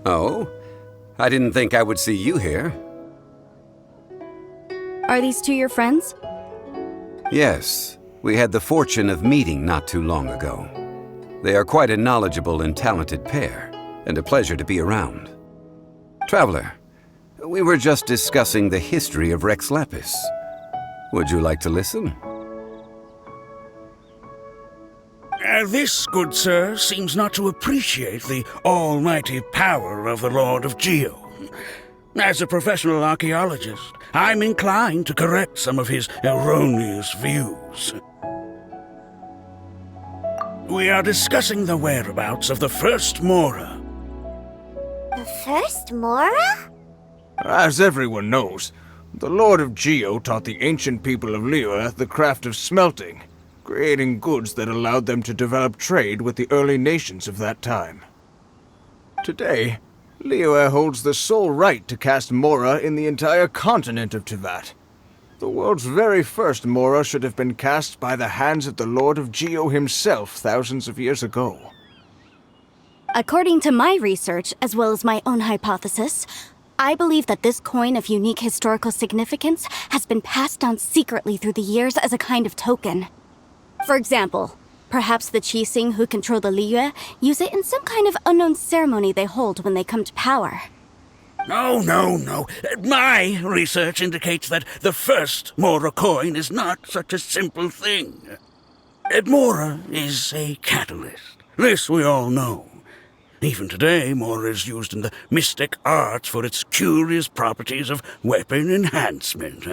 Oh? I didn't think I would see you here. Are these two your friends? Yes, we had the fortune of meeting not too long ago. They are quite a knowledgeable and talented pair, and a pleasure to be around. Traveler, we were just discussing the history of Rex Lapis. Would you like to listen? This, good sir, seems not to appreciate the almighty power of the Lord of Geo. As a professional archaeologist, I'm inclined to correct some of his erroneous views. We are discussing the whereabouts of the first Mora. The first Mora? As everyone knows, the Lord of Geo taught the ancient people of Liyue the craft of smelting, creating goods that allowed them to develop trade with the early nations of that time. Today, Liyue holds the sole right to cast Mora in the entire continent of Teyvat. The world's very first Mora should have been cast by the hands of the Lord of Geo himself thousands of years ago. According to my research, as well as my own hypothesis, I believe that this coin of unique historical significance has been passed down secretly through the years as a kind of token. For example, perhaps the Qixing who control the Liyue use it in some kind of unknown ceremony they hold when they come to power. No. My research indicates that the first Mora coin is not such a simple thing. Mora is a catalyst. This we all know. Even today, Mora is used in the mystic arts for its curious properties of weapon enhancement.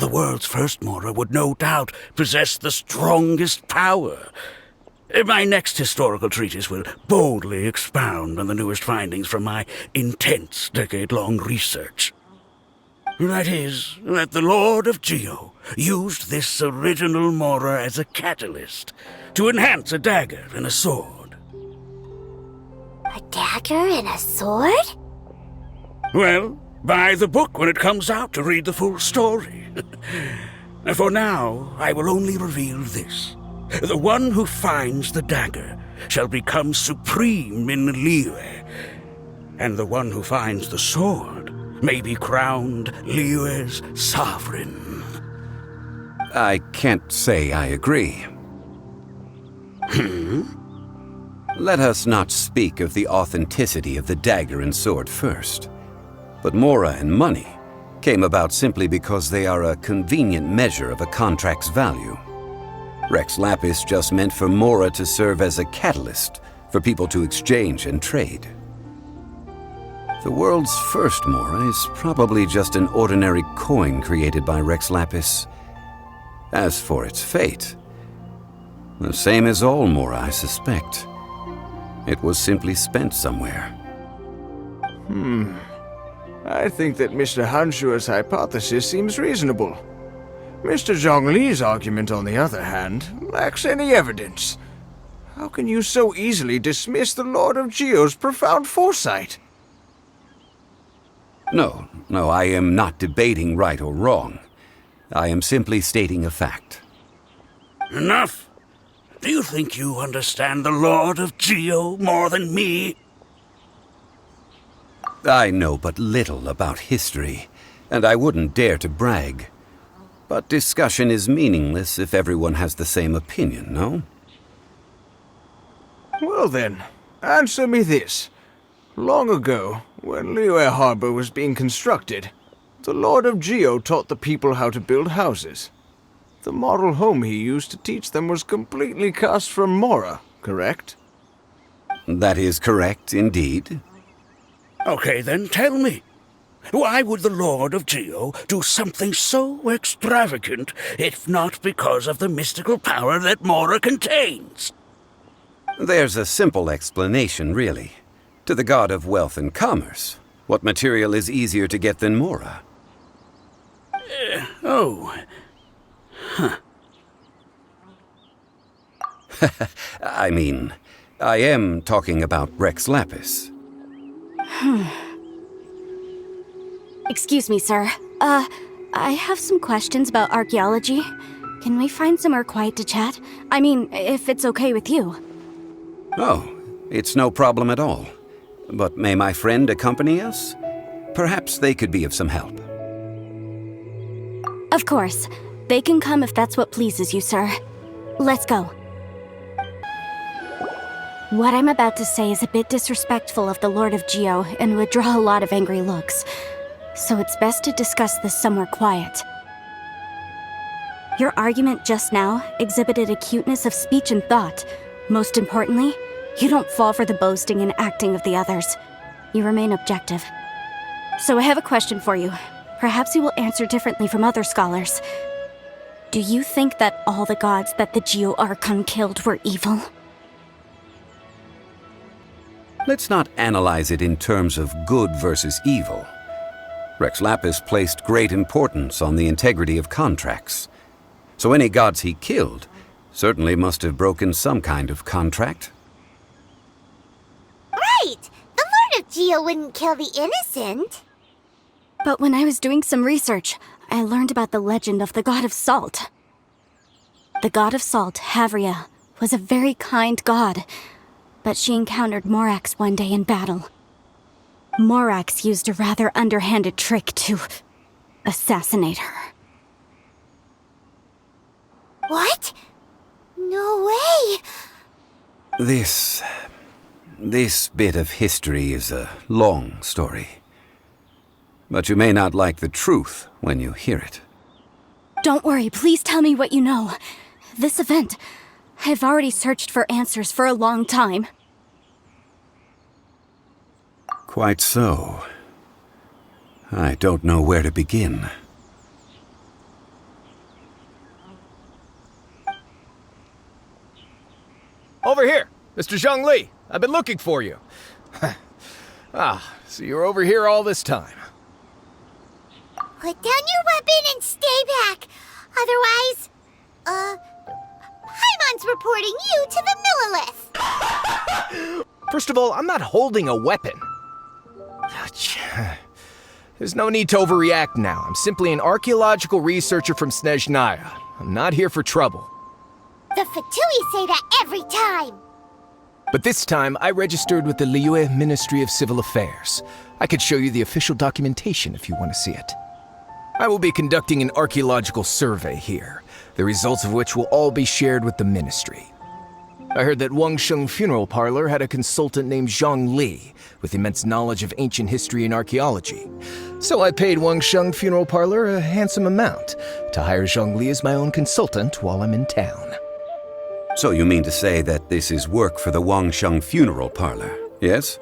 The world's first Mora would no doubt possess the strongest power. My next historical treatise will boldly expound on the newest findings from my intense decade-long research. That is, that the Lord of Geo used this original Mora as a catalyst to enhance a dagger and a sword. A dagger and a sword? Well, buy the book when it comes out to read the full story. For now, I will only reveal this. The one who finds the dagger shall become supreme in Liyue, and the one who finds the sword may be crowned Liyue's sovereign. I can't say I agree. Let us not speak of the authenticity of the dagger and sword first. But Mora and money came about simply because they are a convenient measure of a contract's value. Rex Lapis just meant for Mora to serve as a catalyst for people to exchange and trade. The world's first Mora is probably just an ordinary coin created by Rex Lapis. As for its fate, the same as all Mora, I suspect. It was simply spent somewhere. I think that Mr. Hanshua's hypothesis seems reasonable. Mr. Zhongli's argument, on the other hand, lacks any evidence. How can you so easily dismiss the Lord of Geo's profound foresight? No, I am not debating right or wrong. I am simply stating a fact. Enough! Do you think you understand the Lord of Geo more than me? I know but little about history, and I wouldn't dare to brag. But discussion is meaningless if everyone has the same opinion, no? Well then, answer me this. Long ago, when Liyue Harbor was being constructed, the Lord of Geo taught the people how to build houses. The model home he used to teach them was completely cast from Mora, correct? That is correct, indeed. Okay, then tell me. Why would the Lord of Geo do something so extravagant if not because of the mystical power that Mora contains? There's a simple explanation, really. To the god of wealth and commerce, what material is easier to get than Mora? I mean, I am talking about Rex Lapis. Excuse me, sir. I have some questions about archaeology. Can we find somewhere quiet to chat? I mean, if it's okay with you. Oh, it's no problem at all. But may my friend accompany us? Perhaps they could be of some help. Of course. They can come if that's what pleases you, sir. Let's go. What I'm about to say is a bit disrespectful of the Lord of Geo and would draw a lot of angry looks. So it's best to discuss this somewhere quiet. Your argument just now exhibited acuteness of speech and thought. Most importantly, you don't fall for the boasting and acting of the others. You remain objective. So I have a question for you. Perhaps you will answer differently from other scholars. Do you think that all the gods that the Geo Archon killed were evil? Let's not analyze it in terms of good versus evil. Rex Lapis placed great importance on the integrity of contracts. So any gods he killed certainly must have broken some kind of contract. Right! The Lord of Geo wouldn't kill the innocent. But when I was doing some research, I learned about the legend of the god of salt. The god of salt, Havria, was a very kind god, but she encountered Morax one day in battle. Morax used a rather underhanded trick to assassinate her. What? No way! This bit of history is a long story. But you may not like the truth when you hear it. Don't worry, please tell me what you know. This event, I've already searched for answers for a long time. Quite so. I don't know where to begin. Over here, Mr. Zhongli. I've been looking for you. So you're over here all this time. Put down your weapon and stay back. Otherwise, Paimon's reporting you to the Millilith. First of all, I'm not holding a weapon. There's no need to overreact now. I'm simply an archaeological researcher from Snezhnaya. I'm not here for trouble. The Fatui say that every time. But this time, I registered with the Liyue Ministry of Civil Affairs. I could show you the official documentation if you want to see it. I will be conducting an archaeological survey here, the results of which will all be shared with the ministry. I heard that Wangsheng Funeral Parlor had a consultant named Zhongli with immense knowledge of ancient history and archaeology. So I paid Wangsheng Funeral Parlor a handsome amount to hire Zhongli as my own consultant while I'm in town. So you mean to say that this is work for the Wangsheng Funeral Parlor, yes?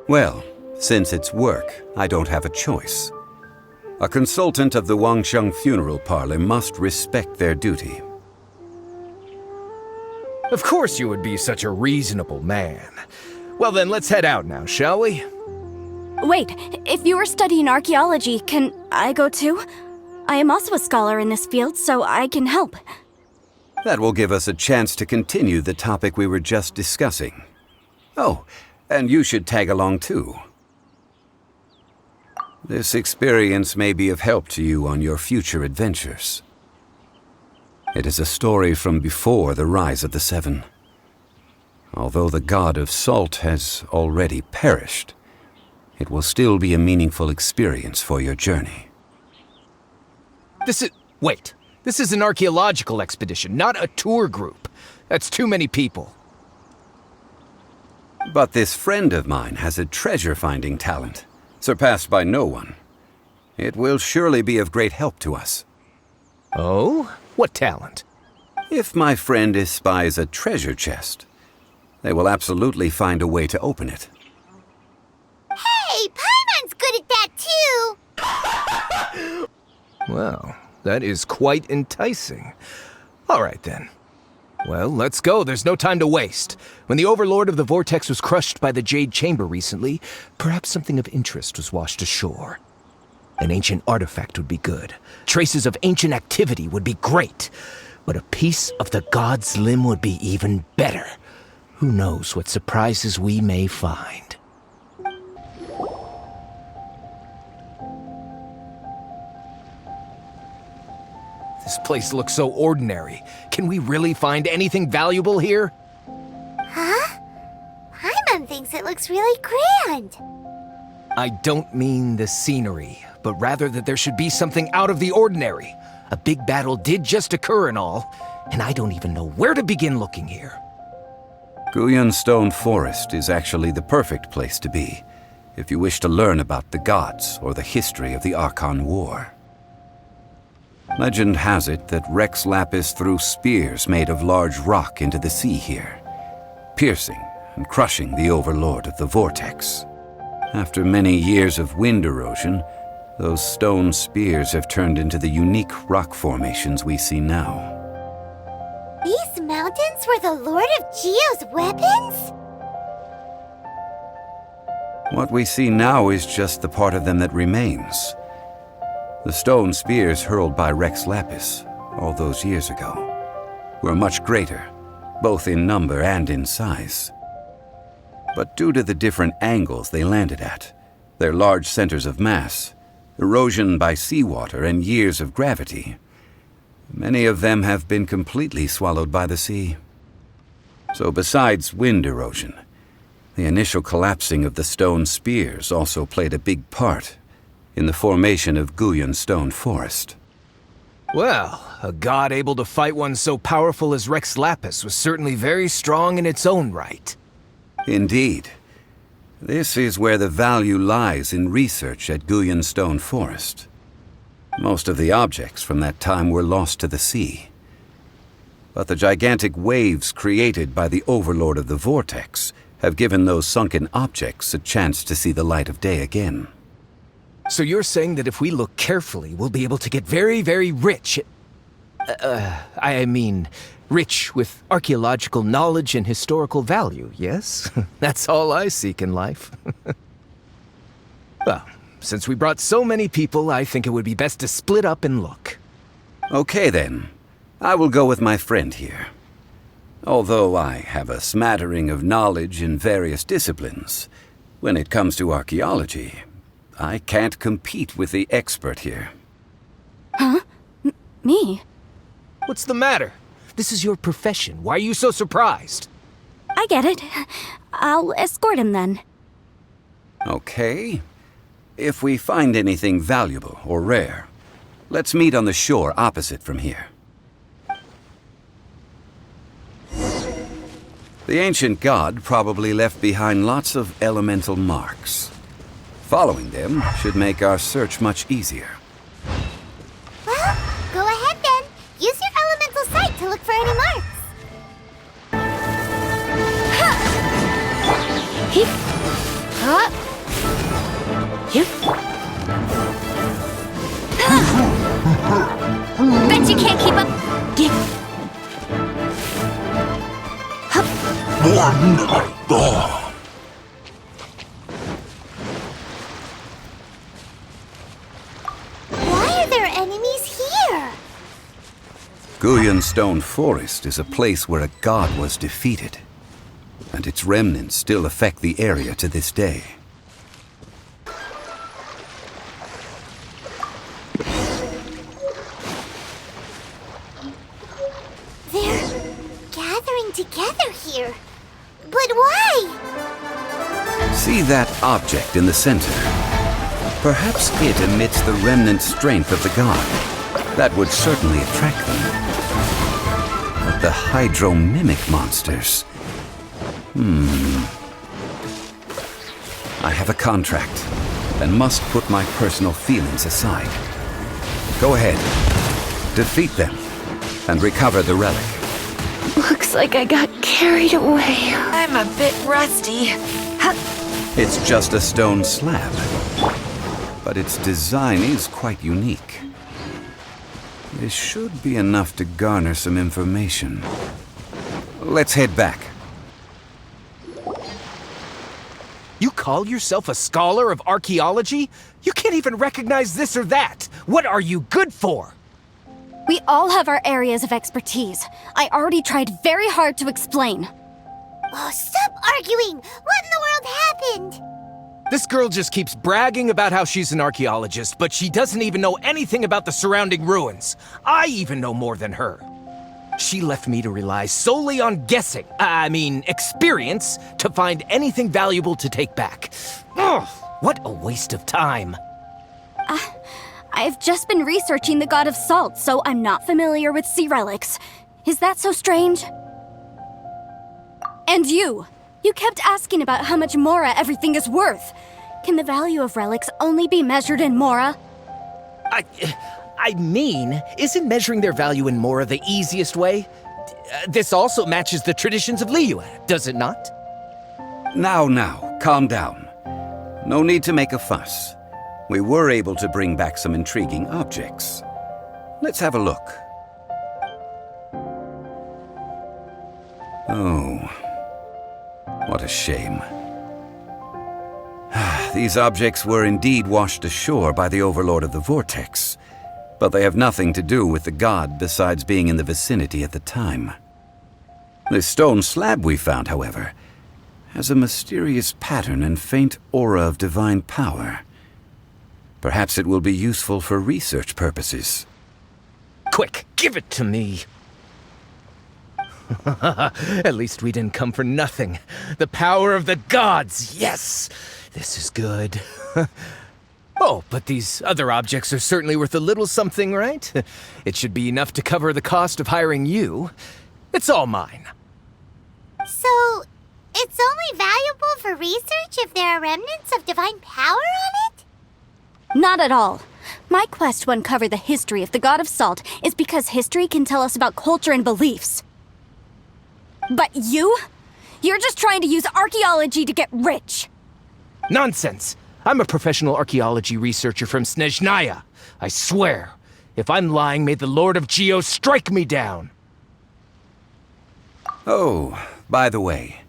Well, since it's work, I don't have a choice. A consultant of the Wangsheng Funeral Parlor must respect their duty. Of course you would be such a reasonable man. Well then, let's head out now, shall we? Wait, if you are studying archaeology, can I go too? I am also a scholar in this field, so I can help. That will give us a chance to continue the topic we were just discussing. Oh, and you should tag along too. This experience may be of help to you on your future adventures. It is a story from before the rise of the Seven. Although the god of salt has already perished, it will still be a meaningful experience for your journey. Wait. This is an archaeological expedition, not a tour group. That's too many people. But this friend of mine has a treasure-finding talent, surpassed by no one. It will surely be of great help to us. Oh? What talent? If my friend espies a treasure chest, they will absolutely find a way to open it. Hey, Paimon's good at that too. Well, that is quite enticing. All right, then. Well, let's go. There's no time to waste. When the Overlord of the Vortex was crushed by the Jade Chamber recently, perhaps something of interest was washed ashore. An ancient artifact would be good. Traces of ancient activity would be great. But a piece of the god's limb would be even better. Who knows what surprises we may find. place looks so ordinary. Can we really find anything valuable here? Huh? Paimon thinks it looks really grand. I don't mean the scenery, but rather that there should be something out of the ordinary. A big battle did just occur and all, and I don't even know where to begin looking here. Guyun Stone Forest is actually the perfect place to be, if you wish to learn about the gods or the history of the Archon War. Legend has it that Rex Lapis threw spears made of large rock into the sea here, piercing and crushing the overlord of the vortex. After many years of wind erosion, those stone spears have turned into the unique rock formations we see now. These mountains were the Lord of Geo's weapons? What we see now is just the part of them that remains. The stone spears hurled by Rex Lapis all those years ago were much greater, both in number and in size. But due to the different angles they landed at, their large centers of mass, erosion by seawater, and years of gravity, many of them have been completely swallowed by the sea. So besides wind erosion, the initial collapsing of the stone spears also played a big part in the formation of Guyun Stone Forest. Well, a god able to fight one so powerful as Rex Lapis was certainly very strong in its own right. Indeed. This is where the value lies in research at Guyun Stone Forest. Most of the objects from that time were lost to the sea. But the gigantic waves created by the overlord of the vortex have given those sunken objects a chance to see the light of day again. So you're saying that if we look carefully, we'll be able to get very, very rich rich with archaeological knowledge and historical value, yes? That's all I seek in life. Well, since we brought so many people, I think it would be best to split up and look. Okay then. I will go with my friend here. Although I have a smattering of knowledge in various disciplines, when it comes to archaeology, I can't compete with the expert here. Huh? Me? What's the matter? This is your profession. Why are you so surprised? I get it. I'll escort him then. Okay. If we find anything valuable or rare, let's meet on the shore opposite from here. The ancient god probably left behind lots of elemental marks. Following them should make our search much easier. Well, go ahead then. Use your elemental sight to look for any marks. Heep. Huh? Heep. Bet you can't keep up. Gip. Why are there enemies here? Guyun Stone Forest is a place where a god was defeated, and its remnants still affect the area to this day. They're gathering together here. But why? See that object in the center? Perhaps it emits the remnant strength of the god. That would certainly attract them. But the hydro-mimic monsters... I have a contract, and must put my personal feelings aside. Go ahead, defeat them, and recover the relic. Looks like I got carried away. I'm a bit rusty. It's just a stone slab, but its design is quite unique. This should be enough to garner some information. Let's head back. You call yourself a scholar of archaeology? You can't even recognize this or that. What are you good for? We all have our areas of expertise. I already tried very hard to explain. Oh, stop arguing! What in the world happened? This girl just keeps bragging about how she's an archaeologist, but she doesn't even know anything about the surrounding ruins. I even know more than her. She left me to rely solely on guessing, experience, to find anything valuable to take back. Ugh, what a waste of time. I've just been researching the God of Salt, so I'm not familiar with sea relics. Is that so strange? And you kept asking about how much Mora everything is worth. Can the value of relics only be measured in Mora? Isn't measuring their value in Mora the easiest way? This also matches the traditions of Liyue, does it not? Now, calm down. No need to make a fuss. We were able to bring back some intriguing objects. Let's have a look. Oh, what a shame. These objects were indeed washed ashore by the Overlord of the Vortex, but they have nothing to do with the god besides being in the vicinity at the time. This stone slab we found, however, has a mysterious pattern and faint aura of divine power. Perhaps it will be useful for research purposes. Quick, give it to me. At least we didn't come for nothing. The power of the gods, yes! This is good. Oh, but these other objects are certainly worth a little something, right? It should be enough to cover the cost of hiring you. It's all mine. So, it's only valuable for research if there are remnants of divine power on it? Not at all. My quest to uncover the history of the God of Salt is because history can tell us about culture and beliefs. But you're just trying to use archaeology to get rich. Nonsense! I'm a professional archaeology researcher from Snezhnaya. I swear, if I'm lying, may the Lord of Geo strike me down. Oh, by the way,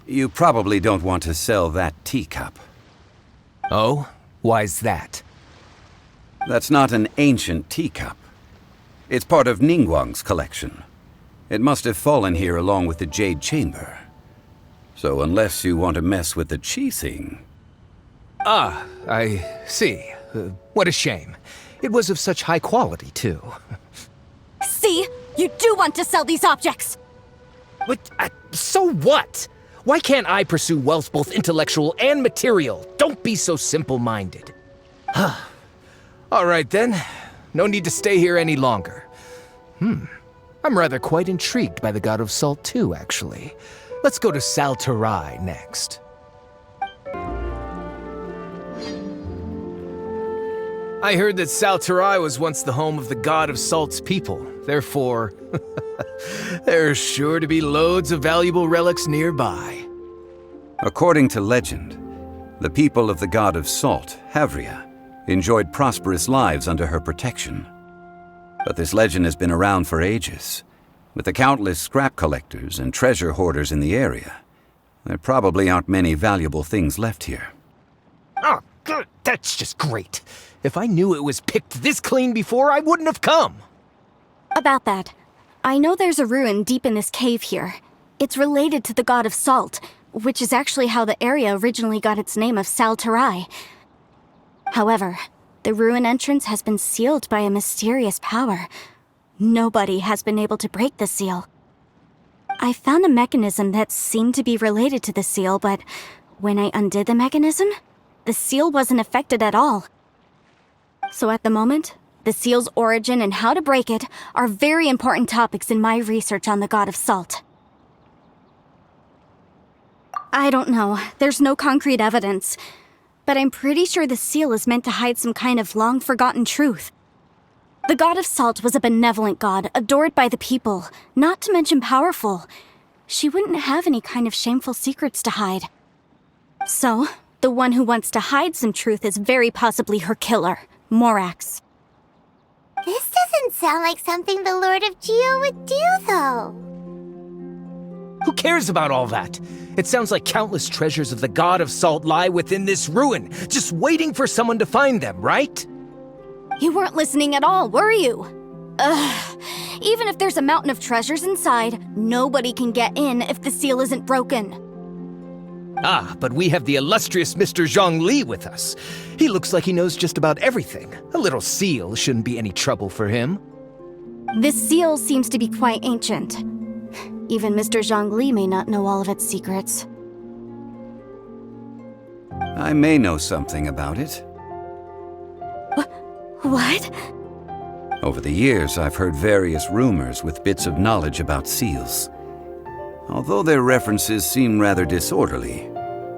you probably don't want to sell that teacup. Oh? Why's that? That's not an ancient teacup. It's part of Ningguang's collection. It must have fallen here along with the Jade Chamber. So unless you want to mess with the Qixing... Ah, I see. What a shame. It was of such high quality, too. See? You do want to sell these objects! But, so what? Why can't I pursue wealth both intellectual and material? Don't be so simple-minded. All right, then. No need to stay here any longer. I'm rather quite intrigued by the God of Salt, too, actually. Let's go to Saltarai next. I heard that Saltarai was once the home of the God of Salt's people. Therefore, there's sure to be loads of valuable relics nearby. According to legend, the people of the God of Salt, Havria, enjoyed prosperous lives under her protection. But this legend has been around for ages. With the countless scrap collectors and treasure hoarders in the area, there probably aren't many valuable things left here. Oh, good. That's just great. If I knew it was picked this clean before, I wouldn't have come. About that, I know there's a ruin deep in this cave here. It's related to the God of Salt, which is actually how the area originally got its name of Saltarai. However, the ruin entrance has been sealed by a mysterious power. Nobody has been able to break the seal. I found a mechanism that seemed to be related to the seal, but when I undid the mechanism, the seal wasn't affected at all. So at the moment, the seal's origin and how to break it are very important topics in my research on the God of Salt. I don't know, there's no concrete evidence, but I'm pretty sure the seal is meant to hide some kind of long-forgotten truth. The God of Salt was a benevolent god, adored by the people, not to mention powerful. She wouldn't have any kind of shameful secrets to hide. So, the one who wants to hide some truth is very possibly her killer, Morax. This doesn't sound like something the Lord of Geo would do, though. Who cares about all that? It sounds like countless treasures of the God of Salt lie within this ruin, just waiting for someone to find them, right? You weren't listening at all, were you? Ugh. Even if there's a mountain of treasures inside, nobody can get in if the seal isn't broken. Ah, but we have the illustrious Mr. Zhongli with us. He looks like he knows just about everything. A little seal shouldn't be any trouble for him. This seal seems to be quite ancient. Even Mr. Zhongli may not know all of its secrets. I may know something about it. What? Over the years, I've heard various rumors with bits of knowledge about seals. Although their references seem rather disorderly,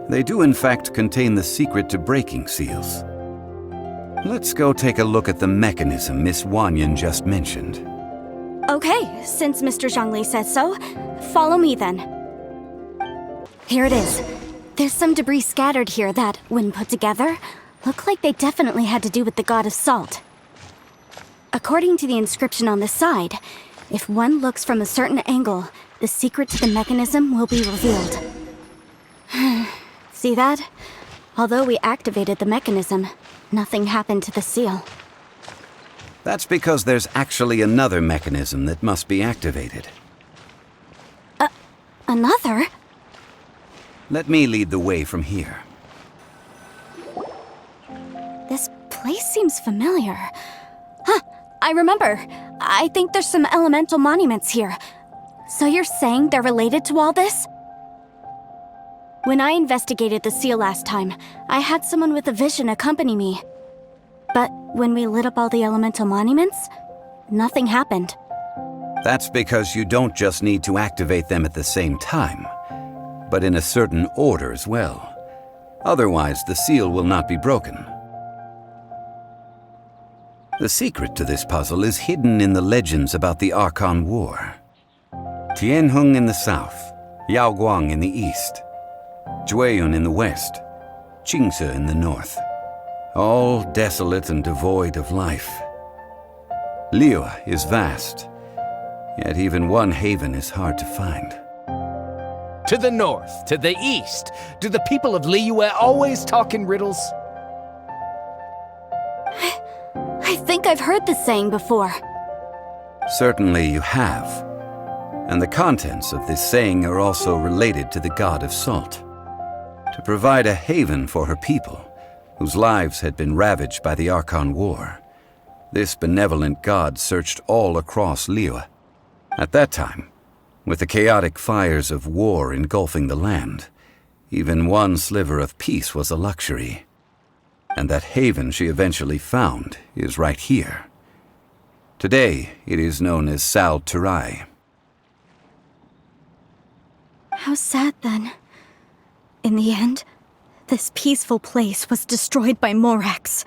they do in fact contain the secret to breaking seals. Let's go take a look at the mechanism Miss Wanyan just mentioned. Okay, since Mr. Zhongli says so, follow me then. Here it is. There's some debris scattered here that, when put together, look like they definitely had to do with the god of salt. According to the inscription on the side, if one looks from a certain angle, the secret to the mechanism will be revealed. See that? Although we activated the mechanism, nothing happened to the seal. That's because there's actually another mechanism that must be activated. Another? Let me lead the way from here. This place seems familiar. Huh, I remember. I think there's some elemental monuments here. So you're saying they're related to all this? When I investigated the seal last time, I had someone with a vision accompany me. But when we lit up all the elemental monuments, nothing happened. That's because you don't just need to activate them at the same time, but in a certain order as well. Otherwise, the seal will not be broken. The secret to this puzzle is hidden in the legends about the Archon War. Tianheng in the south, Yaoguang in the east, Jueyun in the west, Qingce in the north. All desolate and devoid of life. Liyue is vast, yet even one haven is hard to find. To the north, to the east. Do the people of Liyue always talk in riddles? I think I've heard this saying before. Certainly you have. And the contents of this saying are also related to the god of salt. To provide a haven for her people, whose lives had been ravaged by the Archon War, this benevolent god searched all across Liyue. At that time, with the chaotic fires of war engulfing the land, even one sliver of peace was a luxury. And that haven she eventually found is right here. Today, it is known as Sal Turai. How sad then. In the end, this peaceful place was destroyed by Morax.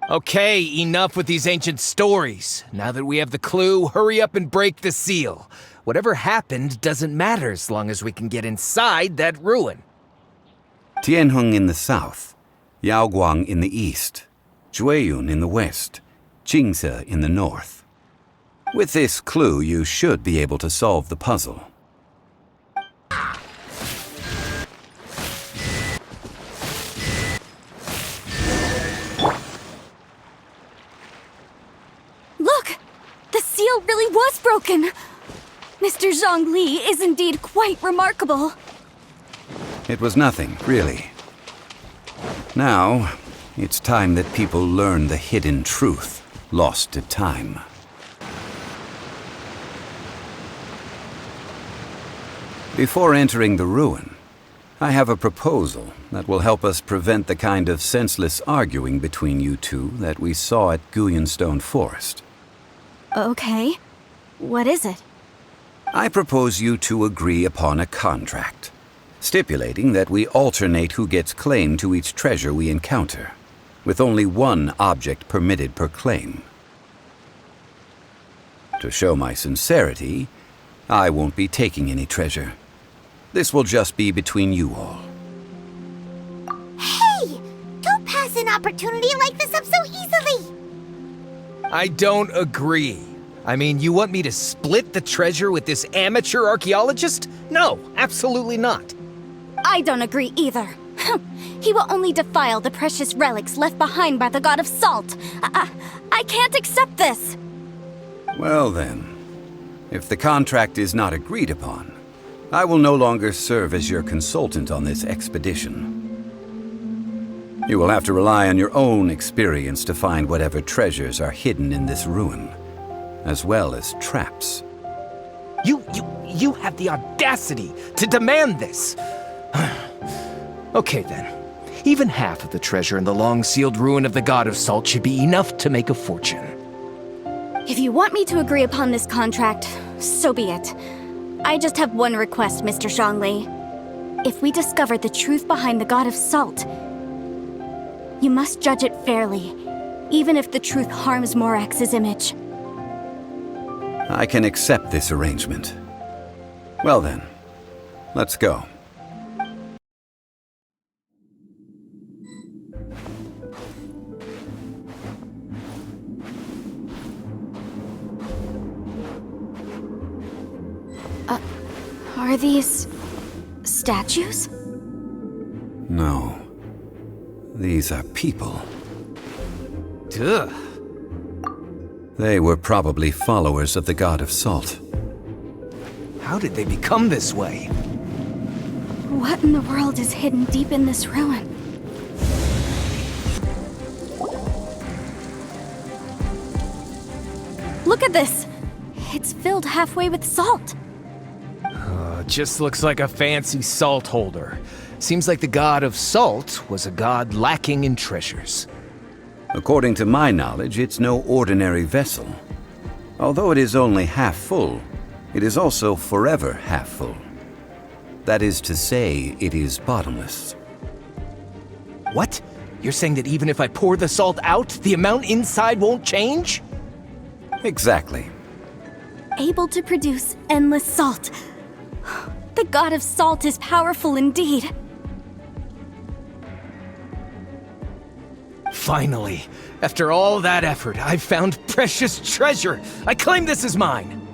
Okay, enough with these ancient stories. Now that we have the clue, hurry up and break the seal. Whatever happened doesn't matter as long as we can get inside that ruin. Tianheng in the south, Yaoguang in the east, Jueyun in the west, Qingce in the north. With this clue, you should be able to solve the puzzle. Look! The seal really was broken! Mr. Zhongli is indeed quite remarkable. It was nothing, really. Now, it's time that people learn the hidden truth lost to time. Before entering the ruin, I have a proposal that will help us prevent the kind of senseless arguing between you two that we saw at Guyenstone Forest. Okay. What is it? I propose you two agree upon a contract, stipulating that we alternate who gets claim to each treasure we encounter, with only one object permitted per claim. To show my sincerity, I won't be taking any treasure. This will just be between you all. Hey! Don't pass an opportunity like this up so easily! I don't agree. I mean, you want me to split the treasure with this amateur archaeologist? No, absolutely not. I don't agree either. He will only defile the precious relics left behind by the god of salt. I can't accept this. Well then, if the contract is not agreed upon, I will no longer serve as your consultant on this expedition. You will have to rely on your own experience to find whatever treasures are hidden in this ruin, as well as traps. You have the audacity to demand this! Okay then. Even half of the treasure in the long-sealed ruin of the God of Salt should be enough to make a fortune. If you want me to agree upon this contract, so be it. I just have one request, Mr. Zhongli. If we discover the truth behind the God of Salt, you must judge it fairly, even if the truth harms Morax's image. I can accept this arrangement. Well then, let's go. Are these statues? No. These are people. Duh. They were probably followers of the God of Salt. How did they become this way? What in the world is hidden deep in this ruin? Look at this! It's filled halfway with salt. Just looks like a fancy salt holder. Seems like the God of Salt was a god lacking in treasures. According to my knowledge, it's no ordinary vessel. Although it is only half full, it is also forever half full. That is to say, it is bottomless. What? You're saying that even if I pour the salt out, the amount inside won't change? Exactly. Able to produce endless salt. The God of Salt is powerful indeed. Finally, after all that effort, I've found precious treasure. I claim this as mine.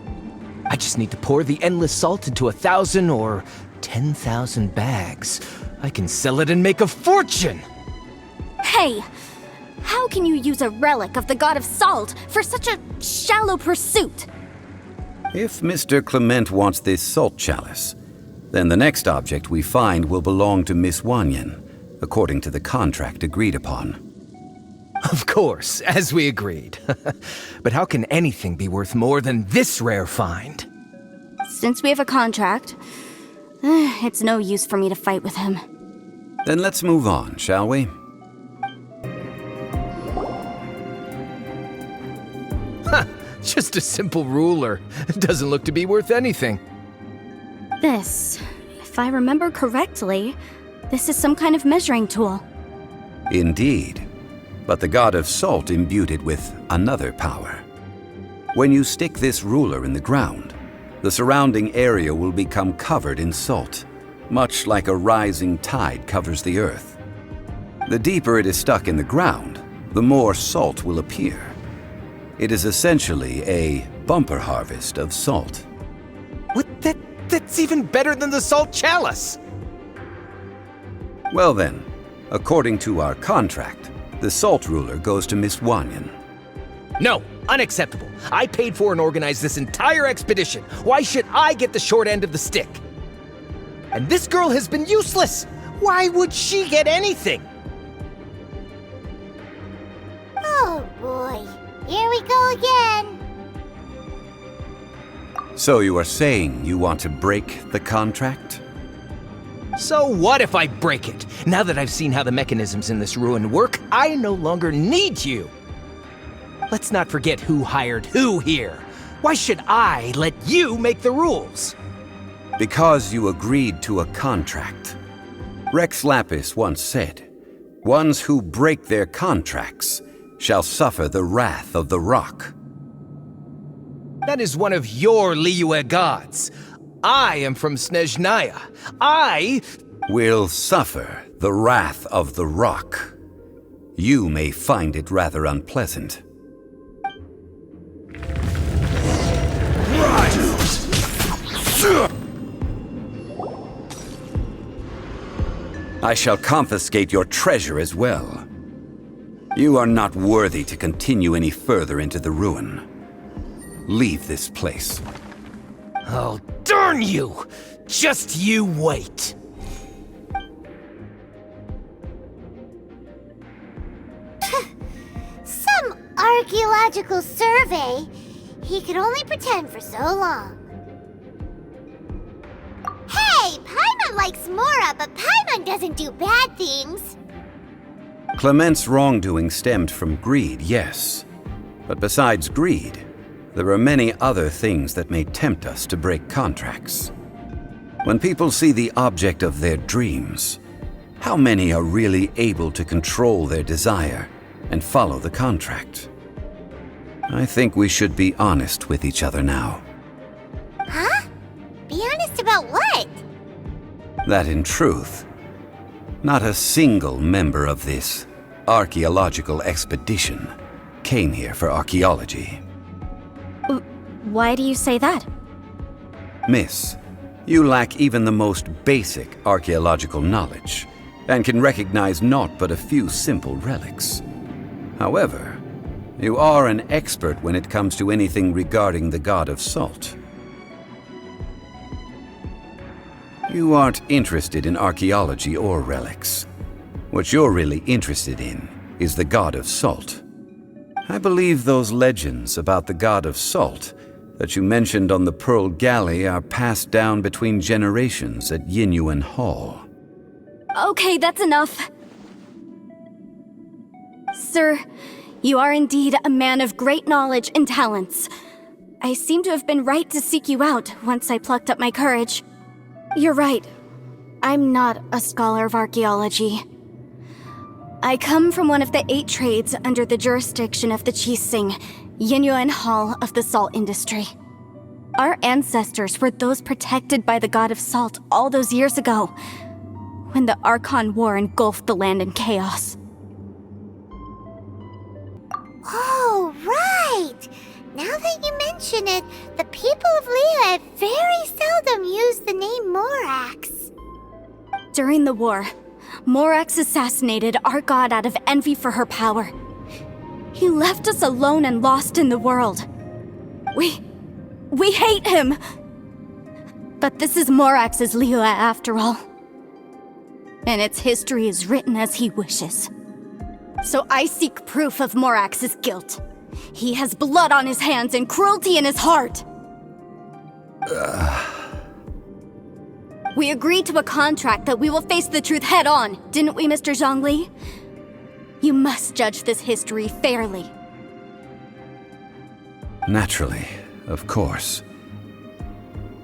I just need to pour the endless salt into 1,000 or 10,000 bags. I can sell it and make a fortune. Hey! How can you use a relic of the God of Salt for such a shallow pursuit? If Mr. Clement wants this salt chalice, then the next object we find will belong to Miss Wanyan, according to the contract agreed upon. Of course, as we agreed. But how can anything be worth more than this rare find? Since we have a contract, it's no use for me to fight with him. Then let's move on, shall we? Just a simple ruler. It doesn't look to be worth anything. This, if I remember correctly, this is some kind of measuring tool. Indeed. But the God of Salt imbued it with another power. When you stick this ruler in the ground, the surrounding area will become covered in salt, much like a rising tide covers the earth. The deeper it is stuck in the ground, the more salt will appear. It is essentially a bumper harvest of salt. What? That's even better than the salt chalice! Well then, according to our contract, the salt ruler goes to Miss Wanyan. No, unacceptable. I paid for and organized this entire expedition. Why should I get the short end of the stick? And this girl has been useless! Why would she get anything? Oh boy, here we go again. So you are saying you want to break the contract? So what if I break it? Now that I've seen how the mechanisms in this ruin work, I no longer need you. Let's not forget who hired who here. Why should I let you make the rules? Because you agreed to a contract. Rex Lapis once said, "Ones who break their contracts shall suffer the wrath of the rock." That is one of your Liyue gods. I am from Snezhnaya. I will suffer the wrath of the rock. You may find it rather unpleasant. I shall confiscate your treasure as well. You are not worthy to continue any further into the ruin. Leave this place. Oh, darn you! Just you wait. Some archaeological survey. He could only pretend for so long. Hey, Paimon likes Mora, but Paimon doesn't do bad things. Clement's wrongdoing stemmed from greed, yes. But besides greed, there are many other things that may tempt us to break contracts. When people see the object of their dreams, how many are really able to control their desire and follow the contract? I think we should be honest with each other now. Huh? Be honest about what? That in truth, not a single member of this archaeological expedition came here for archaeology. Why do you say that? Miss, you lack even the most basic archaeological knowledge, and can recognize naught but a few simple relics. However, you are an expert when it comes to anything regarding the god of salt. You aren't interested in archaeology or relics. What you're really interested in is the god of salt. I believe those legends about the god of salt that you mentioned on the Pearl Galley are passed down between generations at Yinyuan Hall. Okay, that's enough. Sir, you are indeed a man of great knowledge and talents. I seem to have been right to seek you out once I plucked up my courage. You're right. I'm not a scholar of archaeology. I come from one of the 8 trades under the jurisdiction of the Qixing, Yinyuan Hall of the salt industry. Our ancestors were those protected by the god of salt all those years ago, when the Archon War engulfed the land in chaos. Oh, right! Now that you mention it, the people of Liyue very seldom use the name Morax. During the war, Morax assassinated our god out of envy for her power. He left us alone and lost in the world. We hate him! But this is Morax's Liyue after all. And its history is written as he wishes. So I seek proof of Morax's guilt. He has blood on his hands and cruelty in his heart. We agreed to a contract that we will face the truth head on, didn't we, Mr. Zhongli? You must judge this history fairly. Naturally, of course.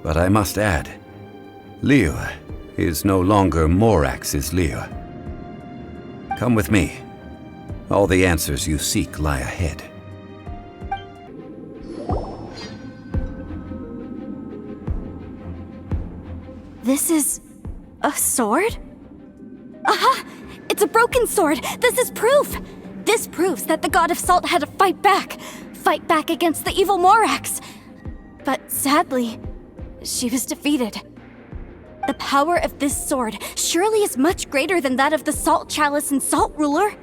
But I must add, Liyue is no longer Morax's Liyue. Come with me. All the answers you seek lie ahead. This is a sword? Aha! It's a broken sword! This is proof! This proves that the god of salt had to fight back against the evil Morax. But sadly, she was defeated. The power of this sword surely is much greater than that of the Salt Chalice and Salt Ruler.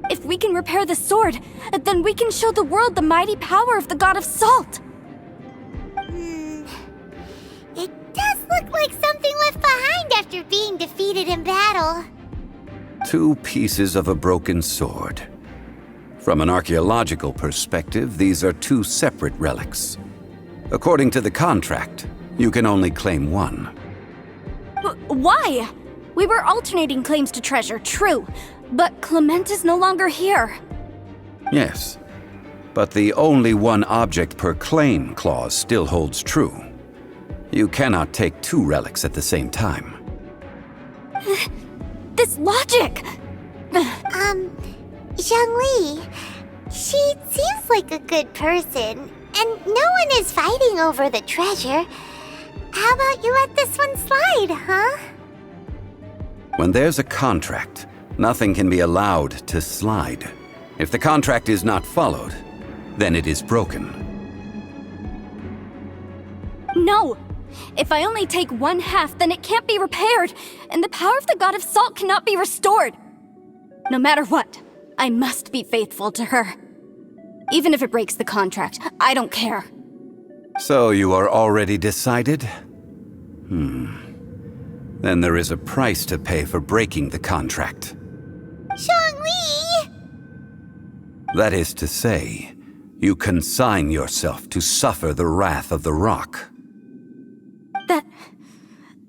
If we can repair the sword, then we can show the world the mighty power of the god of salt. It does look like something left behind after being defeated in battle. 2 pieces of a broken sword. From an archaeological perspective, these are 2 separate relics. According to the contract, you can only claim 1. Why? We were alternating claims to treasure, true, but Clement is no longer here. Yes, but the only 1 object per claim clause still holds true. You cannot take 2 relics at the same time. This logic! Zhongli, she seems like a good person, and no one is fighting over the treasure. How about you let this one slide, huh? When there's a contract, nothing can be allowed to slide. If the contract is not followed, then it is broken. No! If I only take 1/2, then it can't be repaired, and the power of the god of salt cannot be restored. No matter what, I must be faithful to her. Even if it breaks the contract, I don't care. So you are already decided? Then there is a price to pay for breaking the contract. Zhongli! That is to say, you consign yourself to suffer the wrath of the rock.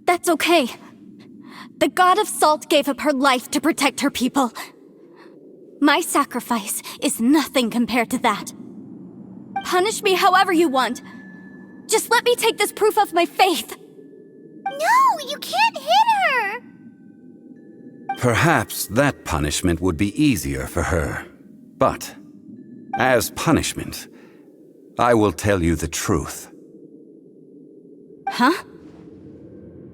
That's okay. The god of salt gave up her life to protect her people. My sacrifice is nothing compared to that. Punish me however you want. Just let me take this proof of my faith. No, you can't hit her! Perhaps that punishment would be easier for her. But, as punishment, I will tell you the truth. Huh?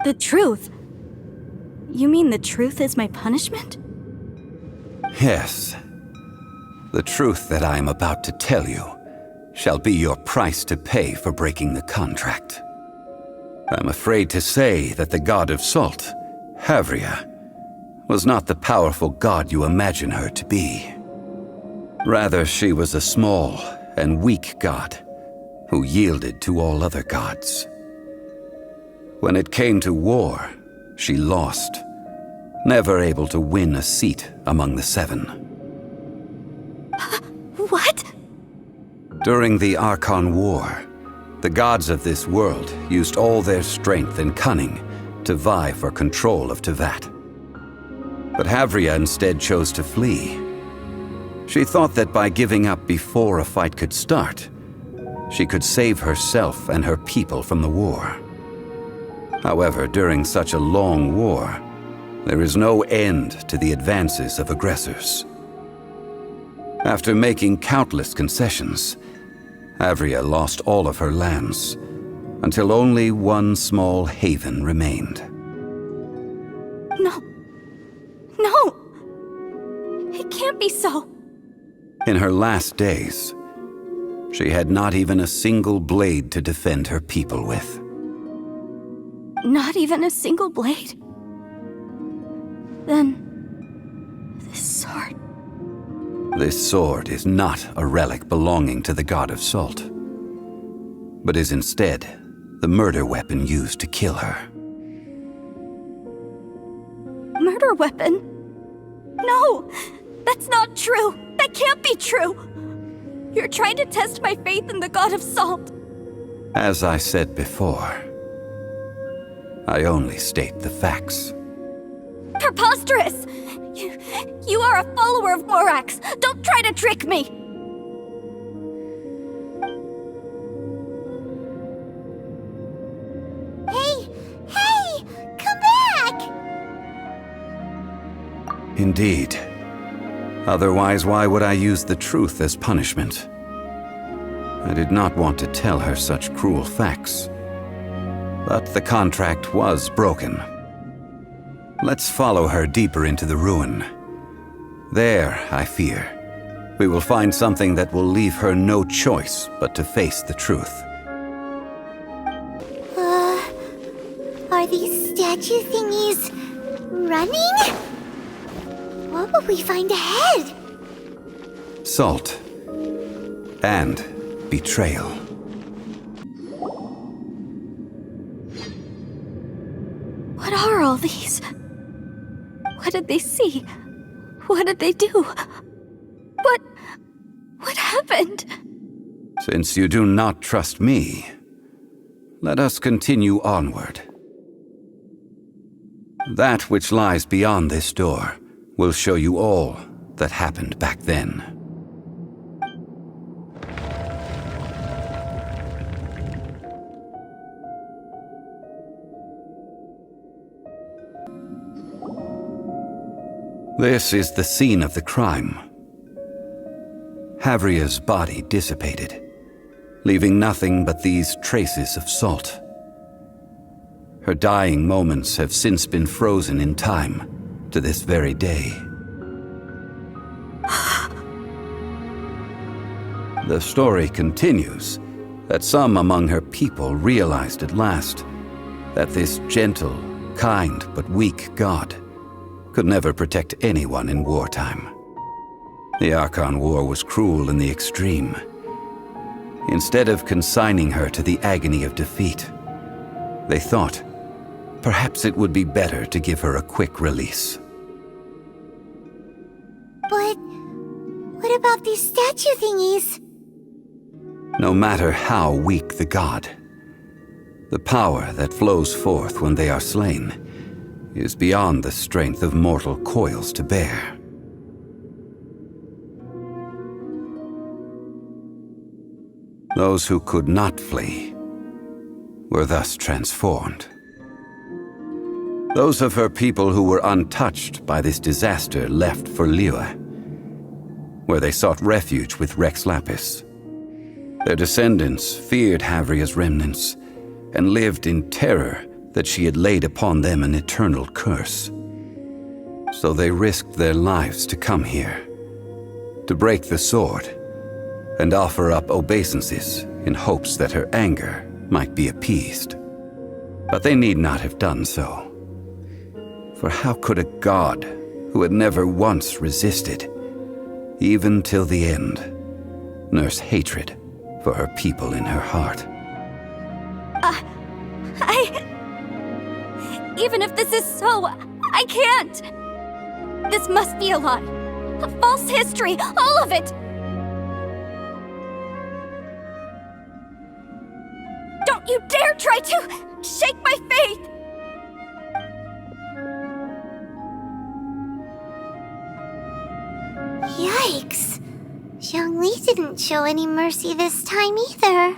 The truth? You mean the truth is my punishment? Yes. The truth that I am about to tell you shall be your price to pay for breaking the contract. I'm afraid to say that the god of salt, Havria, was not the powerful god you imagine her to be. Rather, she was a small and weak god who yielded to all other gods. When it came to war, she lost, never able to win a seat among the seven. What? During the Archon War, the gods of this world used all their strength and cunning to vie for control of Tevat. But Havria instead chose to flee. She thought that by giving up before a fight could start, she could save herself and her people from the war. However, during such a long war, there is no end to the advances of aggressors. After making countless concessions, Havria lost all of her lands, until only one small haven remained. No. It can't be so. In her last days, she had not even a single blade to defend her people with. Not even a single blade? Then, this sword... This sword is not a relic belonging to the god of salt, but is instead the murder weapon used to kill her. Murder weapon? No! That's not true! That can't be true! You're trying to test my faith in the god of salt. As I said before, I only state the facts. Preposterous! You are a follower of Morax! Don't try to trick me! Hey! Come back! Indeed. Otherwise, why would I use the truth as punishment? I did not want to tell her such cruel facts. But the contract was broken. Let's follow her deeper into the ruin. There, I fear, we will find something that will leave her no choice but to face the truth. Are these statue thingies running? What will we find ahead? Salt. And betrayal. What are all these? What did they see? What did they do? What happened? Since you do not trust me, let us continue onward. That which lies beyond this door will show you all that happened back then. This is the scene of the crime. Havria's body dissipated, leaving nothing but these traces of salt. Her dying moments have since been frozen in time to this very day. The story continues that some among her people realized at last that this gentle, kind, but weak god could never protect anyone in wartime. The Archon War was cruel in the extreme. Instead of consigning her to the agony of defeat, they thought perhaps it would be better to give her a quick release. But what about these statue thingies? No matter how weak the god, the power that flows forth when they are slain is beyond the strength of mortal coils to bear. Those who could not flee were thus transformed. Those of her people who were untouched by this disaster left for Liyue, where they sought refuge with Rex Lapis. Their descendants feared Havria's remnants and lived in terror that she had laid upon them an eternal curse. So they risked their lives to come here, to break the sword, and offer up obeisances in hopes that her anger might be appeased. But they need not have done so. For how could a god who had never once resisted, even till the end, nurse hatred for her people in her heart? Even if this is so, I can't! This must be a lie. A false history, all of it! Don't you dare try to shake my faith! Yikes. Zhongli didn't show any mercy this time either.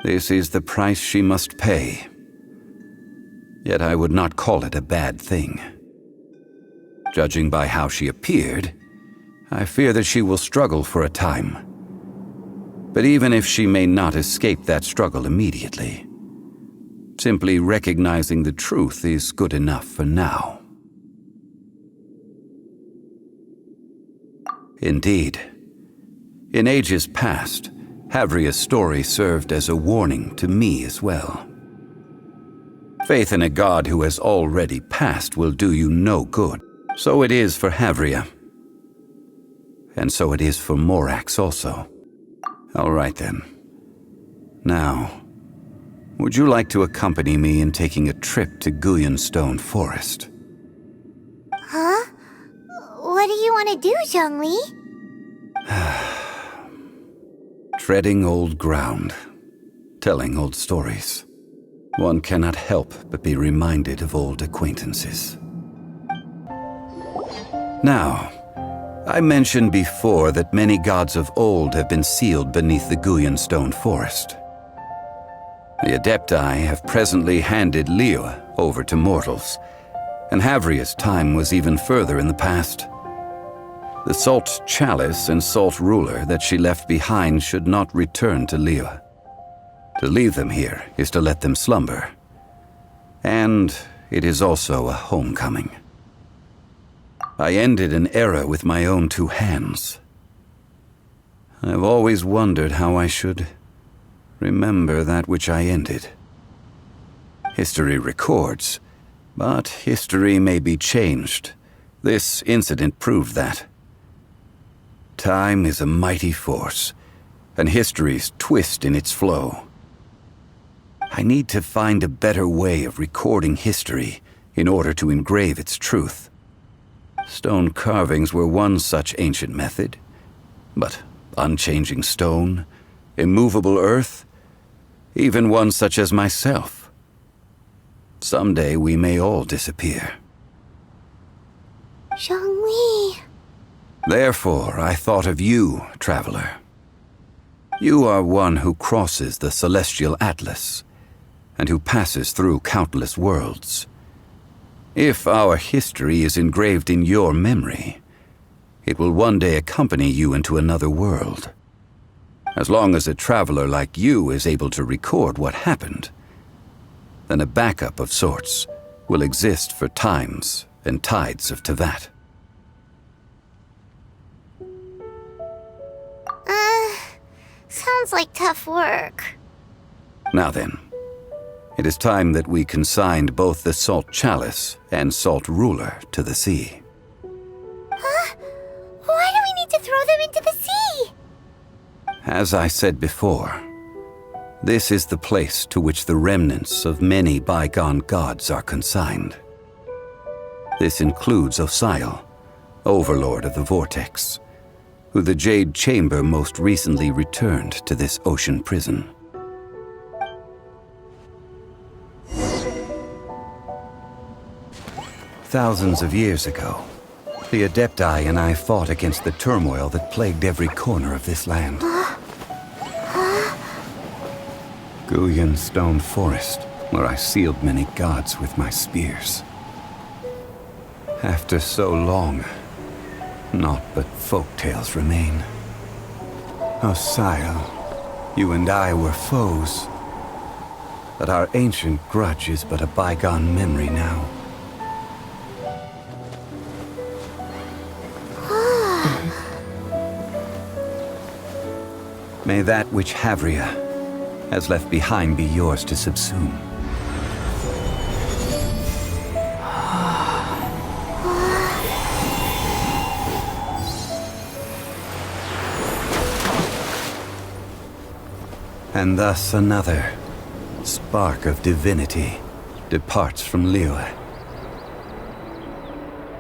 This is the price she must pay. Yet I would not call it a bad thing. Judging by how she appeared, I fear that she will struggle for a time. But even if she may not escape that struggle immediately, simply recognizing the truth is good enough for now. Indeed, in ages past, Havria's story served as a warning to me as well. Faith in a god who has already passed will do you no good. So it is for Havria. And so it is for Morax also. All right then. Now, would you like to accompany me in taking a trip to Guyanstone Forest? Huh? What do you want to do, Zhongli? Treading old ground, telling old stories. One cannot help but be reminded of old acquaintances. Now, I mentioned before that many gods of old have been sealed beneath the Guyanstone Forest. The Adepti have presently handed Liyue over to mortals, and Havria's time was even further in the past. The Salt Chalice and Salt Ruler that she left behind should not return to Liyue. To leave them here is to let them slumber. And it is also a homecoming. I ended an era with my own two hands. I've always wondered how I should remember that which I ended. History records, but history may be changed. This incident proved that. Time is a mighty force, and history's twist in its flow. I need to find a better way of recording history in order to engrave its truth. Stone carvings were one such ancient method, but unchanging stone, immovable earth, even one such as myself. Someday we may all disappear. Zhongli. Therefore, I thought of you, traveler. You are one who crosses the celestial atlas, and who passes through countless worlds. If our history is engraved in your memory, it will one day accompany you into another world. As long as a traveler like you is able to record what happened, then a backup of sorts will exist for times and tides of Teyvat. Sounds like tough work. Now then, it is time that we consigned both the Salt Chalice and Salt Ruler to the sea. Huh? Why do we need to throw them into the sea? As I said before, This is the place to which the remnants of many bygone gods are consigned. This includes Osial, overlord of the Vortex, who the Jade Chamber most recently returned to this ocean prison. Thousands of years ago, the Adepti and I fought against the turmoil that plagued every corner of this land. Guyan Stone Forest, where I sealed many gods with my spears. After so long, naught but folk tales remain. Osial, you and I were foes, but our ancient grudge is but a bygone memory now. May that which Havria has left behind be yours to subsume. And thus another spark of divinity departs from Liyue.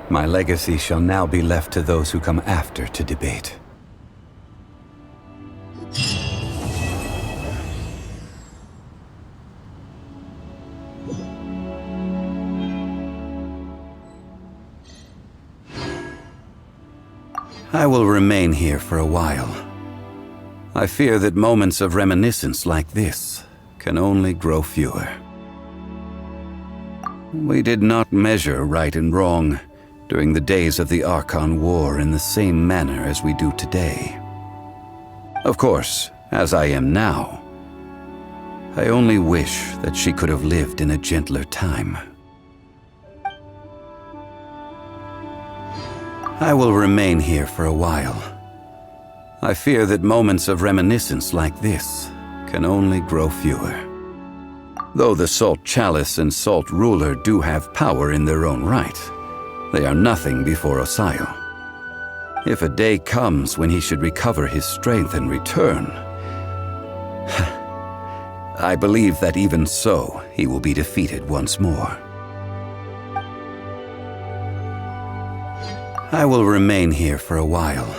My legacy shall now be left to those who come after to debate. I will remain here for a while. I fear that moments of reminiscence like this can only grow fewer. We did not measure right and wrong during the days of the Archon War in the same manner as we do today. Of course, as I am now, I only wish that she could have lived in a gentler time. I will remain here for a while. I fear that moments of reminiscence like this can only grow fewer. Though the Salt Chalice and Salt Ruler do have power in their own right, they are nothing before Osial. If a day comes when he should recover his strength and return, I believe that even so, he will be defeated once more. I will remain here for a while.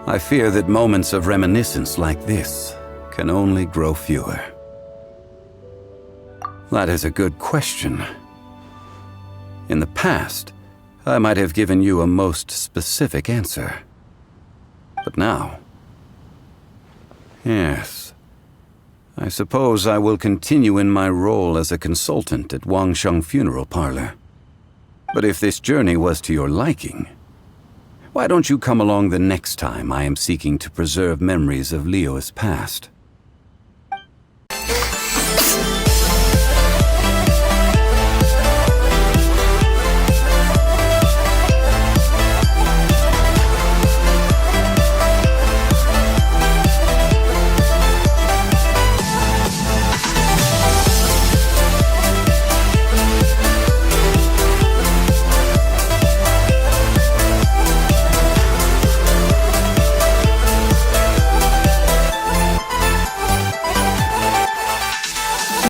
I fear that moments of reminiscence like this can only grow fewer. That is a good question. In the past, I might have given you a most specific answer. But now... yes. I suppose I will continue in my role as a consultant at Wangsheng Funeral Parlor. But if this journey was to your liking, why don't you come along the next time I am seeking to preserve memories of Liyue's past?